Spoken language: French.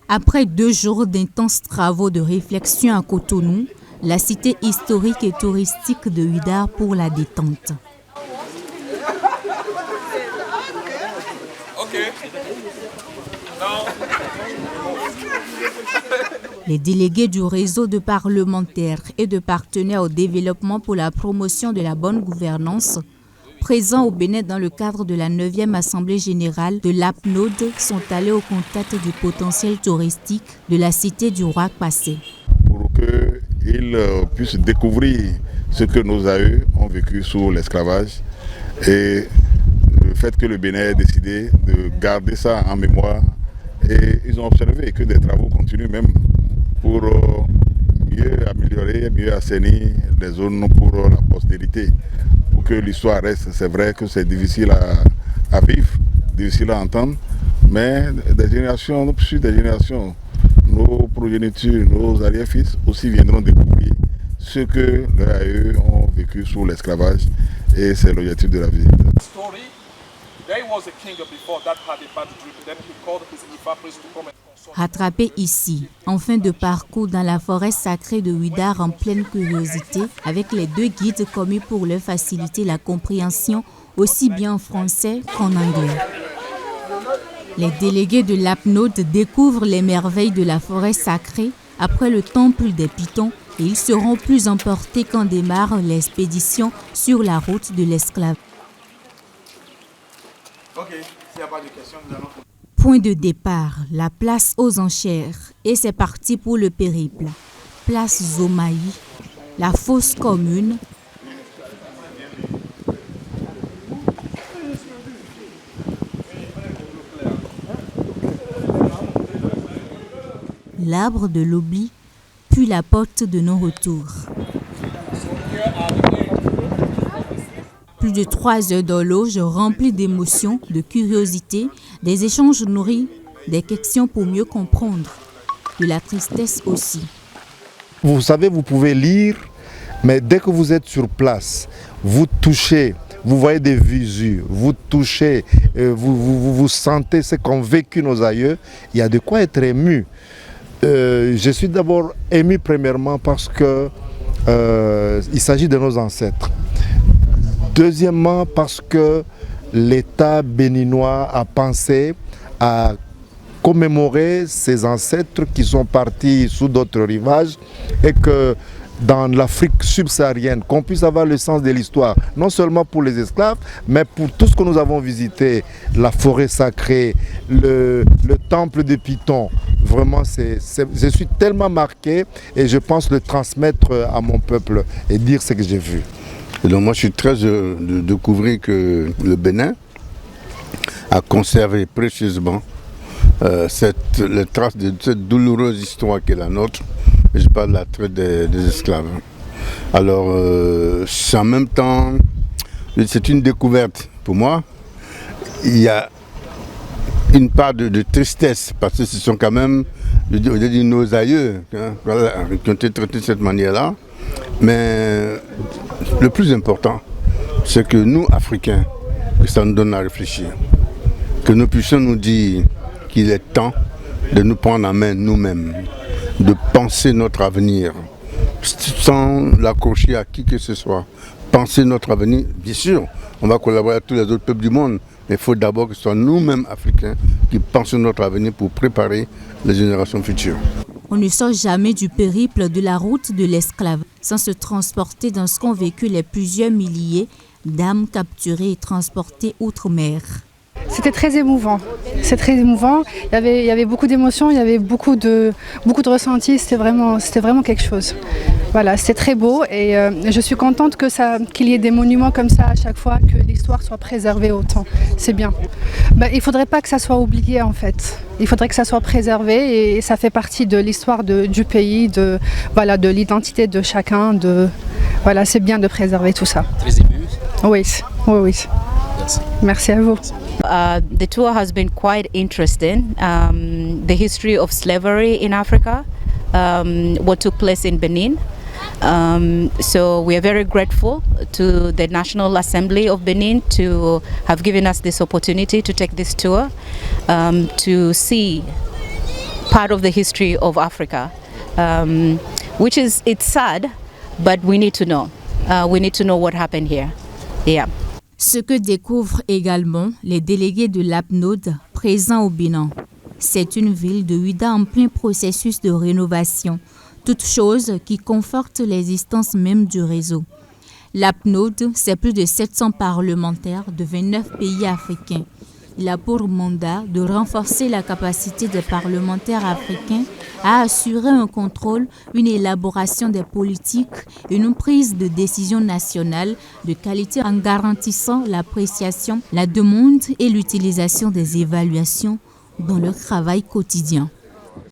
Après 2 jours d'intenses travaux de réflexion à Cotonou, la cité historique et touristique de Ouidah pour la détente. Les délégués du réseau de parlementaires et de partenaires au développement pour la promotion de la bonne gouvernance, présents au Bénin dans le cadre de la 9e Assemblée générale de l'APNOD, sont allés au contact du potentiel touristique de la cité du Roi Passé. Pour qu'ils puissent découvrir ce que nos aïeux ont vécu sous l'esclavage et le fait que le Bénin ait décidé de garder ça en mémoire. Et ils ont observé que des travaux continuent même pour mieux améliorer, mieux assainir les zones pour la postérité, pour que l'histoire reste. C'est vrai que c'est difficile à vivre, difficile à entendre, mais des générations sur des générations, nos progénitures, nos arrière-fils aussi viendront découvrir ce que leurs aïeux ont vécu sous l'esclavage, et c'est l'objectif de la visite. Rattrapé ici, en fin de parcours dans la forêt sacrée de Ouidah en pleine curiosité, avec les 2 guides commis pour leur faciliter la compréhension aussi bien en français qu'en anglais. Les délégués de l'APNOD découvrent les merveilles de la forêt sacrée après le temple des Pitons et ils seront plus emportés quand démarre l'expédition sur la route de l'esclave. Point de départ, la place aux enchères, et c'est parti pour le périple. Place Zomaï, la fosse commune, l'arbre de l'oubli, puis la porte de non-retour. Plus de 3 heures d'horloge remplies d'émotions, de curiosité, des échanges nourris, des questions pour mieux comprendre, de la tristesse aussi. Vous savez, vous pouvez lire, mais dès que vous êtes sur place, vous touchez, vous voyez des visus, vous touchez, vous sentez ce qu'ont vécu nos aïeux, il y a de quoi être ému. Je suis d'abord ému premièrement parce que il s'agit de nos ancêtres. Deuxièmement, parce que l'État béninois a pensé à commémorer ses ancêtres qui sont partis sous d'autres rivages et que dans l'Afrique subsaharienne, qu'on puisse avoir le sens de l'histoire, non seulement pour les esclaves, mais pour tout ce que nous avons visité, la forêt sacrée, le temple de Python. Vraiment, je suis tellement marqué et je pense le transmettre à mon peuple et dire ce que j'ai vu. Et donc moi je suis très heureux de découvrir que le Bénin a conservé précieusement les traces de cette douloureuse histoire qui est la nôtre. Et je parle de la traite des esclaves. Alors c'est en même temps, c'est une découverte pour moi. Il y a une part de tristesse parce que ce sont quand même nos aïeux voilà, qui ont été traités de cette manière-là. Mais le plus important, c'est que nous, Africains, que ça nous donne à réfléchir. Que nous puissions nous dire qu'il est temps de nous prendre en main nous-mêmes, de penser notre avenir, sans l'accrocher à qui que ce soit. Penser notre avenir, bien sûr, on va collaborer avec tous les autres peuples du monde, mais il faut d'abord que ce soit nous-mêmes, Africains, qui pensons notre avenir pour préparer les générations futures. On ne sort jamais du périple de la route de l'esclave sans se transporter dans ce qu'ont vécu les plusieurs milliers d'âmes capturées et transportées outre-mer. C'était très émouvant. C'est très émouvant. Il y avait beaucoup d'émotions, il y avait beaucoup de ressentis. C'était vraiment quelque chose. Voilà, c'était très beau et je suis contente qu'il y ait des monuments comme ça à chaque fois, que l'histoire soit préservée autant. C'est bien. Il ne faudrait pas que ça soit oublié en fait. Il faudrait que ça soit préservé et ça fait partie de l'histoire du pays, de l'identité de chacun. Voilà, c'est bien de préserver tout ça. Très ému. Oui. Merci. Merci à vous. The tour has been quite interesting. The history of slavery in Africa, what took place in Benin, So we are very grateful to the National Assembly of Benin to have given us this opportunity to take this tour, to see part of the history of Africa, which is, it's sad, but we need to know. We need to know what happened here. Yeah. Ce que découvrent également les délégués de l'APNOD présents au Bénin. C'est une ville de Ouidah en plein processus de rénovation, toute chose qui conforte l'existence même du réseau. L'APNOD, c'est plus de 700 parlementaires de 29 pays africains. Il a pour mandat de renforcer la capacité des parlementaires africains à assurer un contrôle, une élaboration des politiques et une prise de décision nationale de qualité en garantissant l'appréciation, la demande et l'utilisation des évaluations dans leur travail quotidien.